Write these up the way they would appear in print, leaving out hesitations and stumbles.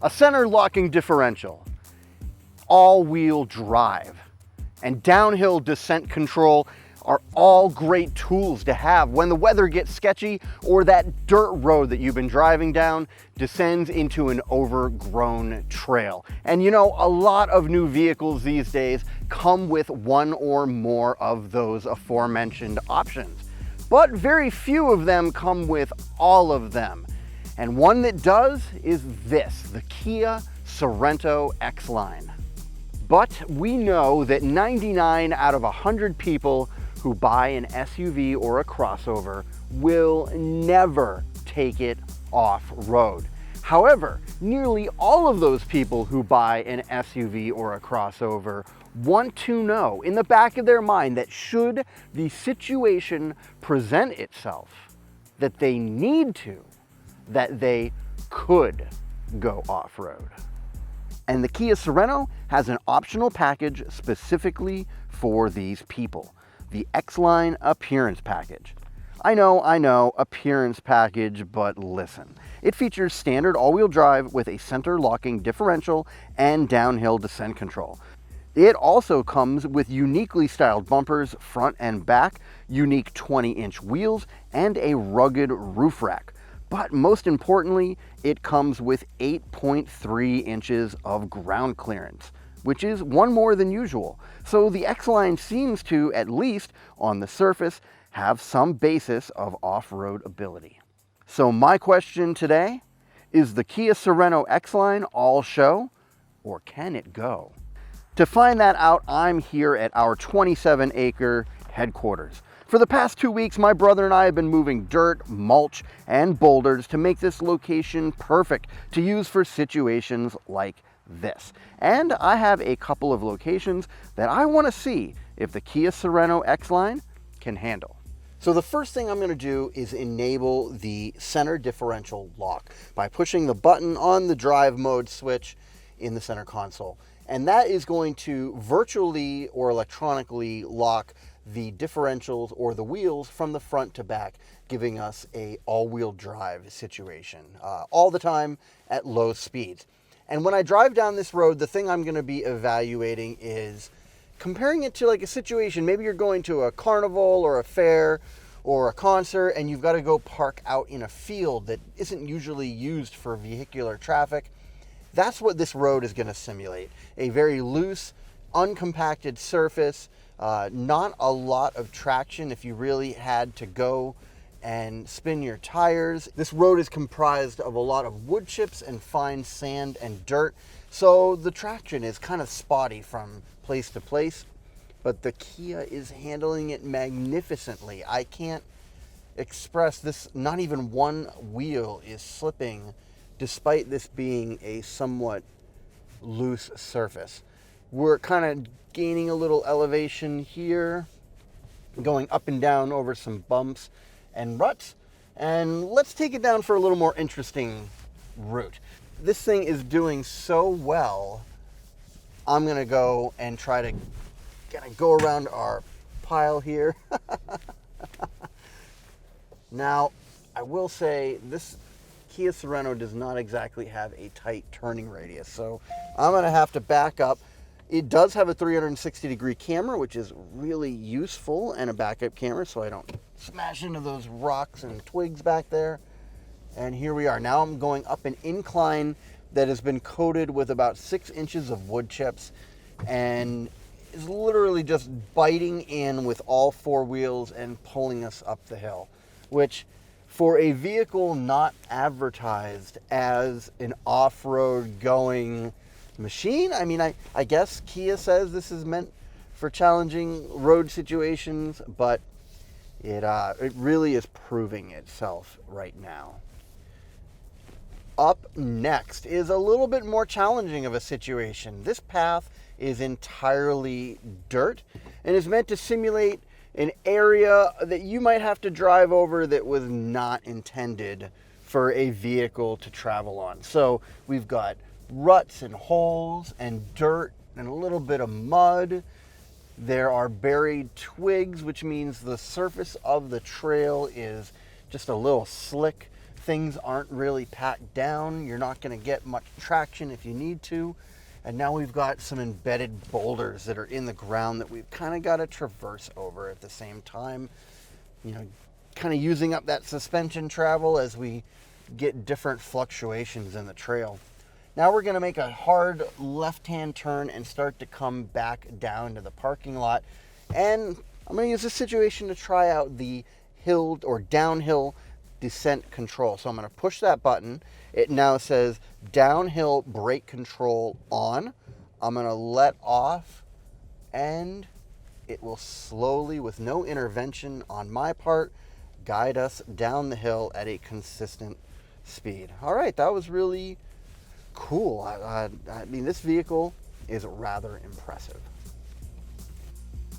A center locking differential, all-wheel drive, and downhill descent control are all great tools to have when the weather gets sketchy or that dirt road that you've been driving down descends into an overgrown trail. And you know, a lot of new vehicles these days come with one or more of those aforementioned options, but very few of them come with all of them. And one that does is this, the Kia Sorento X-Line. But we know that 99 out of 100 people who buy an SUV or a crossover will never take it off-road. However, nearly all of those people who buy an SUV or a crossover want to know in the back of their mind that should the situation present itself, that they need to, that they could go off-road. And the Kia Sorento has an optional package specifically for these people, the X-Line Appearance Package. I know, appearance package, but listen. It features standard all-wheel drive with a center-locking differential and downhill descent control. It also comes with uniquely styled bumpers front and back, unique 20-inch wheels, and a rugged roof rack. But most importantly, it comes with 8.3 inches of ground clearance, which is one more than usual. So the X-Line seems to, at least on the surface, have some basis of off-road ability. So my question today, is the Kia Sorento X-Line all show, or can it go? To find that out, I'm here at our 27-acre headquarters. For the past 2 weeks, my brother and I have been moving dirt, mulch, and boulders to make this location perfect to use for situations like this. And I have a couple of locations that I want to see if the Kia Sorento X-Line can handle. So the first thing I'm going to do is enable the center differential lock by pushing the button on the drive mode switch in the center console. And that is going to virtually or electronically lock the differentials or the wheels from the front to back, giving us a all-wheel drive situation all the time at low speeds. And when I drive down this road, the thing I'm going to be evaluating is comparing it to like a situation. Maybe you're going to a carnival or a fair or a concert and you've got to go park out in a field that isn't usually used for vehicular traffic. That's what this road is going to simulate. A very loose, uncompacted surface, not a lot of traction if you really had to go and spin your tires. This road is comprised of a lot of wood chips and fine sand and dirt, so the traction is kind of spotty from place to place, but the Kia is handling it magnificently. I can't express this, not even one wheel is slipping despite this being a somewhat loose surface. We're kind of gaining a little elevation here, going up and down over some bumps and ruts, and let's take it down for a little more interesting route. This thing is doing so well, I'm gonna go and try to go around our pile here. Now, I will say this Kia Sorento does not exactly have a tight turning radius, so I'm gonna have to back up. It does have a 360-degree camera, which is really useful, and a backup camera, so I don't smash into those rocks and twigs back there. And here we are. Now I'm going up an incline that has been coated with about 6 inches of wood chips and is literally just biting in with all four wheels and pulling us up the hill, which for a vehicle not advertised as an off-road going machine, I mean, I guess Kia says this is meant for challenging road situations, but it really is proving itself right now. Up next is a little bit more challenging of a situation. This path is entirely dirt and is meant to simulate an area that you might have to drive over that was not intended for a vehicle to travel on. So we've got ruts and holes and dirt and a little bit of mud. There are buried twigs, which means the surface of the trail is just a little slick. things aren't really packed down. You're not going to get much traction if you need to. And now we've got some embedded boulders that are in the ground that we've kind of got to traverse over at the same time. You know, kind of using up that suspension travel as we get different fluctuations in the trail. Now we're going to make a hard left-hand turn and start to come back down to the parking lot. And I'm going to use this situation to try out the hill or downhill descent control. So I'm going to push that button. It now says downhill brake control on. I'm going to let off, and it will slowly, with no intervention on my part, guide us down the hill at a consistent speed. All right, that was really cool. I mean, this vehicle is rather impressive.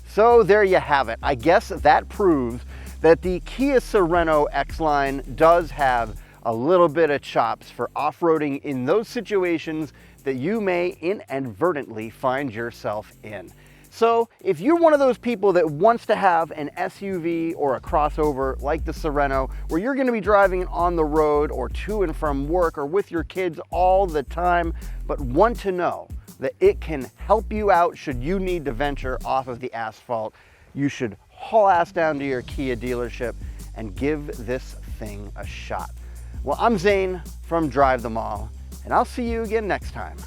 So there you have it. I guess that proves that the Kia Sorento X-Line does have a little bit of chops for off-roading in those situations that you may inadvertently find yourself in. So if you're one of those people that wants to have an SUV or a crossover like the Sorento, where you're going to be driving on the road or to and from work or with your kids all the time, but want to know that it can help you out should you need to venture off of the asphalt, you should haul ass down to your Kia dealership and give this thing a shot. Well, I'm Zane from Drive Them All, and I'll see you again next time.